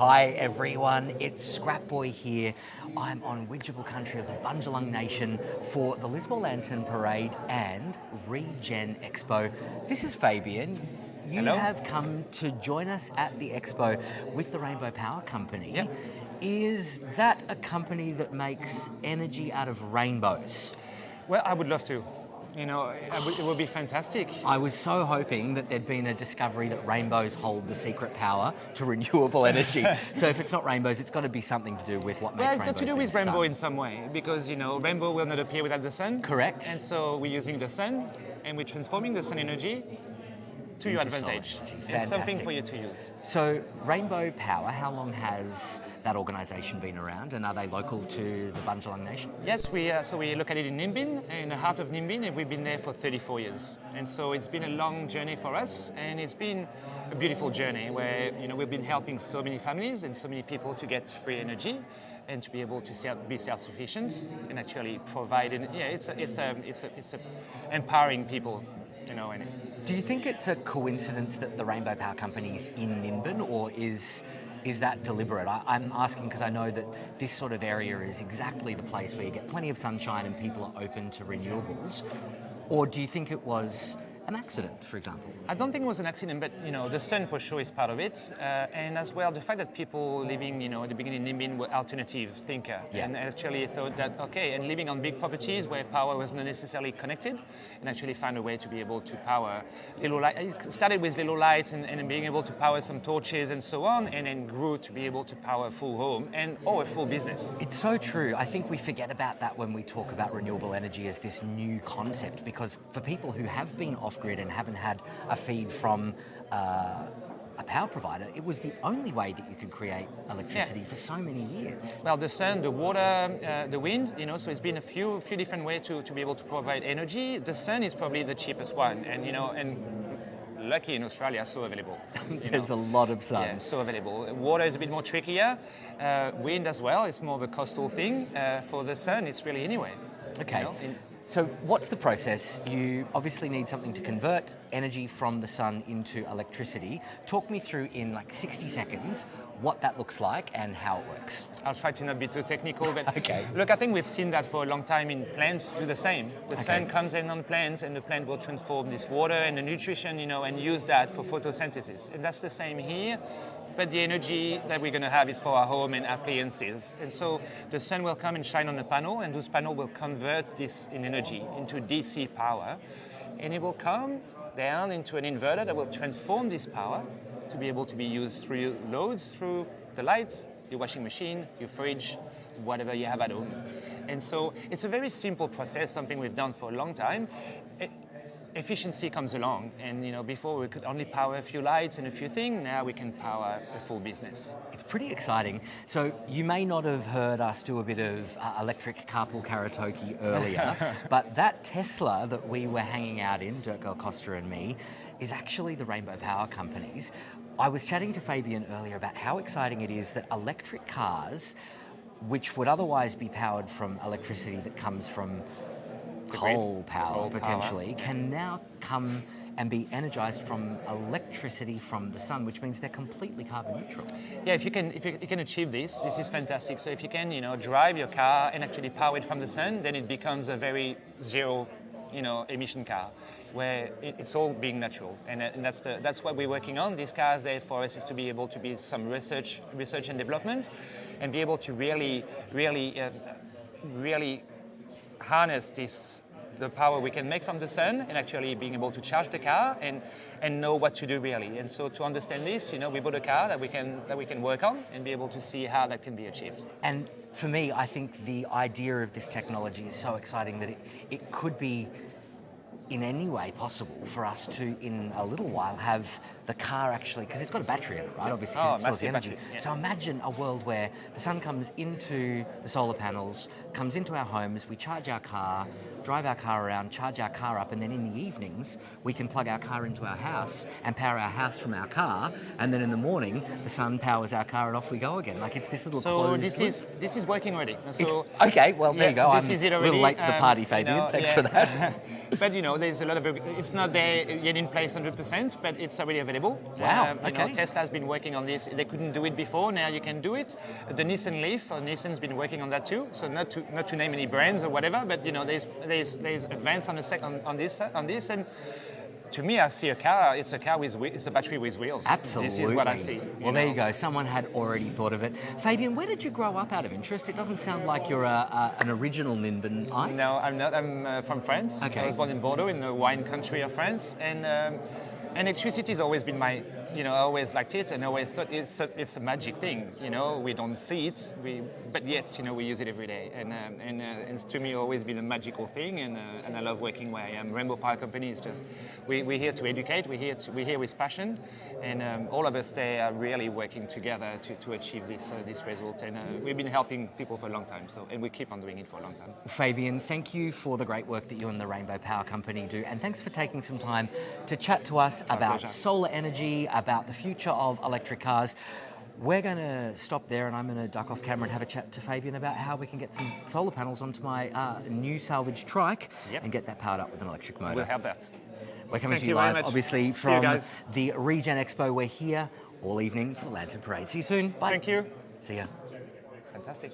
Hi everyone, it's Scrap Boy here. I'm on Widgeable country of the Bundjalung Nation for the Lismore Lantern Parade and REgen Expo. This is Fabian. You Hello. have come to join us at the expo with the Rainbow Power Company. Yep. Is that a company that makes energy out of rainbows? Well, I would love to. You know, it would be fantastic. I was so hoping that there'd been a discovery that rainbows hold the secret power to renewable energy. So if it's not rainbows, it's got to be something to do with what makes Well, rainbows. it's got to do with being rainbow sun. in some way, because, you know, rainbow will not appear without the sun. Correct. And so we're using the sun, and we're transforming the sun energy to your Into advantage. solar energy. It's something Fantastic. for you to use. So Rainbow Power, how long has that organisation been around, and are they local to the Bundjalung Nation? Yes, so we're located in Nimbin, in the heart of Nimbin, and we've been there for 34 years. And so it's been a long journey for us, and it's been a beautiful journey where, you know, we've been helping so many families and so many people to get free energy and to be able to be self-sufficient and actually provide. And yeah, it's empowering people, you know. And Do you think it's a coincidence that the Rainbow Power Company's in Nimbin, or is that deliberate? I'm asking because I know that this sort of area is exactly the place where you get plenty of sunshine and people are open to renewables. Or do you think it was an accident, for example? I don't think it was an accident, but you know, the sun for sure is part of it, and as well the fact that people living, you know, at the beginning in Nimbin were alternative thinker, Yeah. and actually thought that okay, and living on big properties where power was not necessarily connected, and actually found a way to be able to power little light. It started with little lights and being able to power some torches and so on, and then grew to be able to power a full home and a full business. It's so true. I think we forget about that when we talk about renewable energy as this new concept, because for people who have been off-grid and haven't had a feed from a power provider, it was the only way that you could create electricity for so many years. Well, the sun, the water, the wind, you know, so it's been a few different ways to be able to provide energy. The sun is probably the cheapest one, and you know, and lucky in Australia, so available. There's a lot of sun. Yeah, so available. Water is a bit more trickier. Wind as well, it's more of a coastal thing. For the sun, it's really anywhere. Okay. You know, So what's the process? You obviously need something to convert energy from the sun into electricity. Talk me through in like 60 seconds what that looks like and how it works. I'll try to not be too technical, but Okay. look, I think we've seen that for a long time in plants do the same. The Okay. sun comes in on plants and the plant will transform this water and the nutrition, you know, and use that for photosynthesis. And that's the same here, but the energy that we're going to have is for our home and appliances. And so the sun will come and shine on the panel, and those panels will convert this in energy into DC power, and it will come down into an inverter that will transform this power to be able to be used through loads, through the lights, your washing machine, your fridge, whatever you have at home. And so it's a very simple process, something we've done for a long time. Efficiency comes along, and you know, before we could only power a few lights and a few things, now we can power a full business. It's pretty exciting. So you may not have heard us do a bit of electric carpool karaoke earlier, but that Tesla that we were hanging out in, Dirk Costa and me, is actually the Rainbow Power Company's. I was chatting to Fabian earlier about how exciting it is that electric cars, which would otherwise be powered from electricity that comes from coal power potentially, can now come and be energized from electricity from the sun, which means they're completely carbon neutral. Yeah, if you can achieve this is fantastic. So if you can, you know, drive your car and actually power it from the sun, then it becomes a very zero, you know, emission car, where it's all being natural, and that's what we're working on. These cars, there for us is to be able to be some research and development, and be able to really harness the power we can make from the sun, and actually being able to charge the car and know what to do really. And so to understand this, you know, we bought a car that we can work on and be able to see how that can be achieved. And for me, I think the idea of this technology is so exciting that it could be in any way possible for us to, in a little while, have the car actually, because it's got a battery in it, right? Obviously, 'cause it stores the energy. Battery, yeah. So imagine a world where the sun comes into the solar panels, comes into our homes, we charge our car, drive our car around, charge our car up, and then in the evenings, we can plug our car into our house and power our house from our car, and then in the morning, the sun powers our car and off we go again. Like, it's this little closed loop. This is working already. So Okay, well, there you go. This I'm is it a little already. late to the party, Fabian. You know, Thanks for that. But you know, there's a lot of, it's not there yet in place 100%, but it's already available. scalable. Wow, You know, okay. Tesla has been working on this. They couldn't do it before. Now you can do it. The Nissan Leaf, Nissan's been working on that too. So not to name any brands or whatever, but you know, there's advance on this. And to me, I see a car. It's a battery with wheels. Absolutely. This is what I see. Well, there you go. Someone had already thought of it. Fabian, where did you grow up out of interest? It doesn't sound like you're an original Ninbenite. No, I'm not. I'm from France. Okay. I was born in Bordeaux, in the wine country of France, and electricity has always been my, you know, I always liked it, and I always thought it's a magic thing. You know, we don't see it, but yet, you know, we use it every day, and it's to me always been a magical thing, and I love working where I am. Rainbow Power Company is just, we're here to educate, we're here with passion, and all of us there are really working together to achieve this result, and we've been helping people for a long time, and we keep on doing it for a long time. Fabian, thank you for the great work that you and the Rainbow Power Company do, and thanks for taking some time to chat to us about pleasure. solar energy, about the future of electric cars. We're going to stop there, and I'm going to duck off camera and have a chat to Fabian about how we can get some solar panels onto my new salvage trike and get that powered up with an electric motor. We'll have that. We're coming Thank to you you very live, much. obviously, See you from guys. the REgen Expo. We're here all evening for the Lantern Parade. See you soon. Bye. Thank you. See ya. Fantastic.